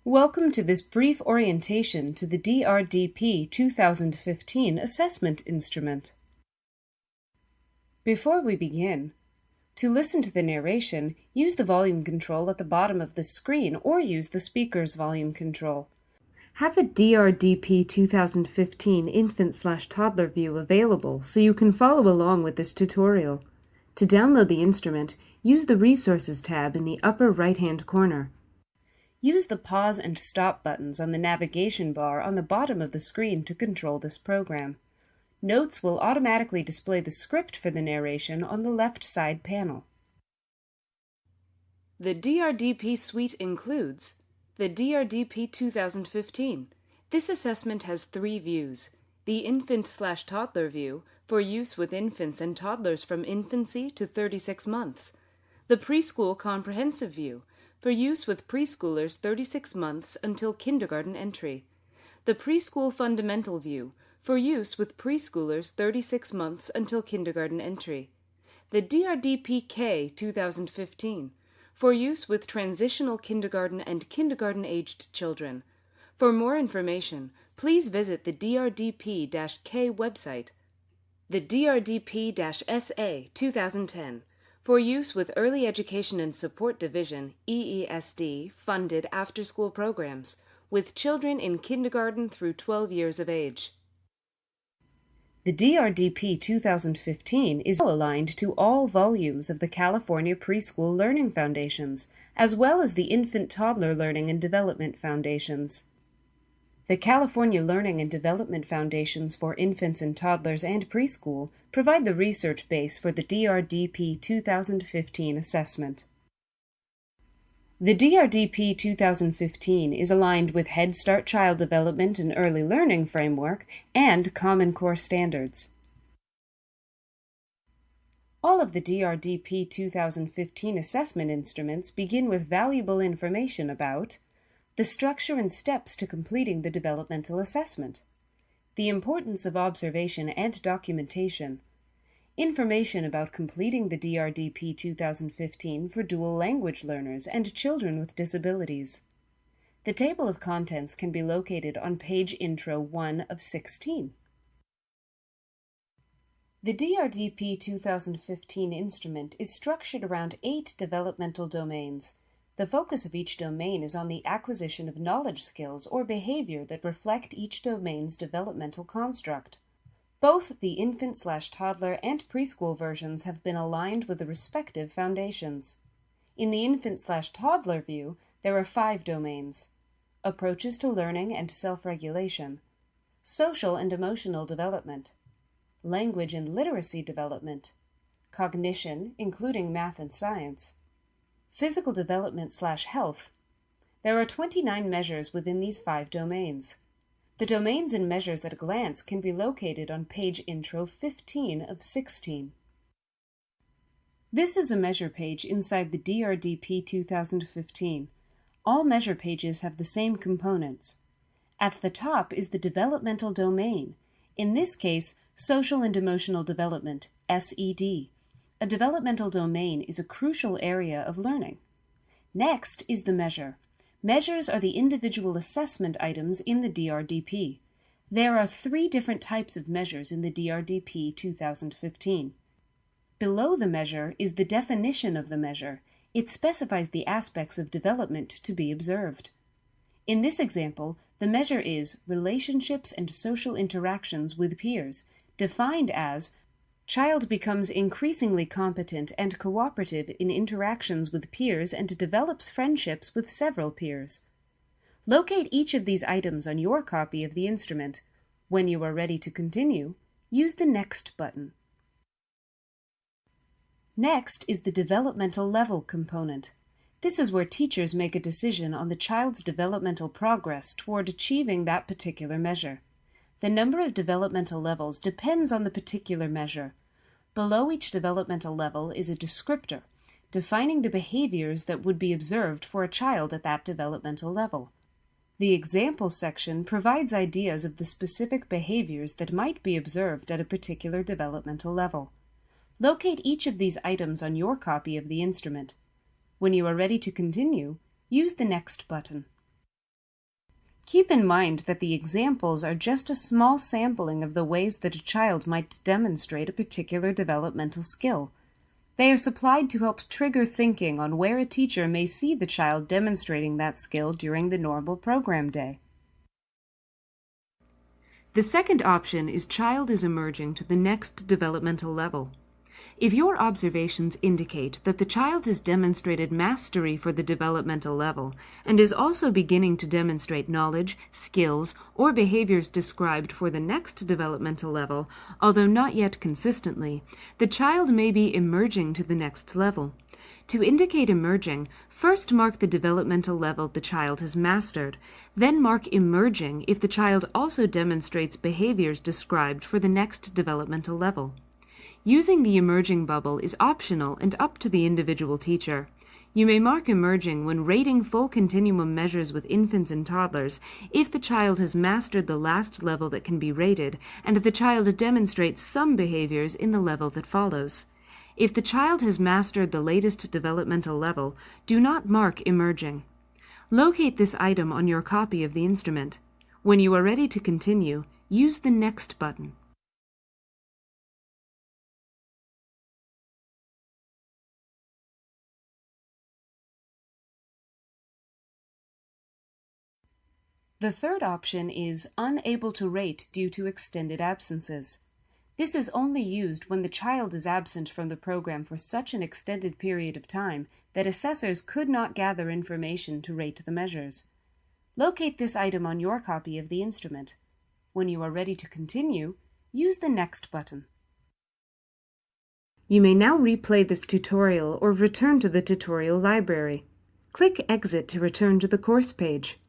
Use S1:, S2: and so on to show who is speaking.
S1: Welcome to this brief orientation to the DRDP 2015 assessment instrument. Before we begin, to listen to the narration, use the volume control at the bottom of the screen or use the speaker's volume control. Have a DRDP 2015 infant/toddler view available so you can follow along with this tutorial. To download the instrument, use the Resources tab in the upper right-hand corner. Use the pause and stop buttons on the navigation bar on the bottom of the screen to control this program. Notes will automatically display the script for the narration on the left side panel. The DRDP suite includes the DRDP 2015. This assessment has 3 views: the infant/toddler view, for use with infants and toddlers from infancy to 36 months, the preschool comprehensive view, for use with preschoolers 36 months until kindergarten entry, the preschool fundamental view, for use with preschoolers 36 months until kindergarten entry, the DRDP-K 2015, for use with transitional kindergarten and kindergarten-aged children. For more information, please visit the DRDP-K website. The DRDP-SA 2010, for use with Early Education and Support Division EESD funded after-school programs with children in kindergarten through 12 years of age. The DRDP 2015 is aligned to all volumes of the California Preschool Learning Foundations, as well as the Infant-Toddler Learning and Development Foundations. The California Learning and Development Foundations for Infants and Toddlers and Preschool provide the research base for the DRDP 2015 assessment. The DRDP 2015 is aligned with Head Start Child Development and Early Learning Framework and Common Core Standards. All of the DRDP 2015 assessment instruments begin with valuable information about the structure and steps to completing the developmental assessment, the importance of observation and documentation, information about completing the DRDP 2015 for dual language learners and children with disabilities. The table of contents can be located on page intro 1 of 16. The DRDP 2015 instrument is structured around 8 developmental domains. The focus of each domain is on the acquisition of knowledge skills or behavior that reflect each domain's developmental construct. Both the infant/toddler and preschool versions have been aligned with the respective foundations. In the infant/toddler view, there are 5 domains: approaches to learning and self-regulation, social and emotional development, language and literacy development, cognition, including math and science, physical development/health. There are 29 measures within these 5 domains. The domains and measures at a glance can be located on page intro 15 of 16. This is a measure page inside the DRDP 2015. All measure pages have the same components. At the top is the developmental domain, in this case, social and emotional development, SED. A developmental domain is a crucial area of learning. Next is the measure. Measures are the individual assessment items in the DRDP. There are 3 different types of measures in the DRDP 2015. Below the measure is the definition of the measure. It specifies the aspects of development to be observed. In this example, the measure is relationships and social interactions with peers, defined as child becomes increasingly competent and cooperative in interactions with peers and develops friendships with several peers. Locate each of these items on your copy of the instrument. When you are ready to continue, use the Next button. Next is the developmental level component. This is where teachers make a decision on the child's developmental progress toward achieving that particular measure. The number of developmental levels depends on the particular measure. Below each developmental level is a descriptor, defining the behaviors that would be observed for a child at that developmental level. The example section provides ideas of the specific behaviors that might be observed at a particular developmental level. Locate each of these items on your copy of the instrument. When you are ready to continue, use the Next button. Keep in mind that the examples are just a small sampling of the ways that a child might demonstrate a particular developmental skill. They are supplied to help trigger thinking on where a teacher may see the child demonstrating that skill during the normal program day. The second option is child is emerging to the next developmental level. If your observations indicate that the child has demonstrated mastery for the developmental level and is also beginning to demonstrate knowledge, skills, or behaviors described for the next developmental level, although not yet consistently, the child may be emerging to the next level. To indicate emerging, first mark the developmental level the child has mastered, then mark emerging if the child also demonstrates behaviors described for the next developmental level. Using the emerging bubble is optional and up to the individual teacher. You may mark emerging when rating full continuum measures with infants and toddlers if the child has mastered the last level that can be rated and the child demonstrates some behaviors in the level that follows. If the child has mastered the latest developmental level, do not mark emerging. Locate this item on your copy of the instrument. When you are ready to continue, use the Next button. The third option is unable to rate due to extended absences. This is only used when the child is absent from the program for such an extended period of time that assessors could not gather information to rate the measures. Locate this item on your copy of the instrument. When you are ready to continue, use the Next button. You may now replay this tutorial or return to the tutorial library. Click Exit to return to the course page.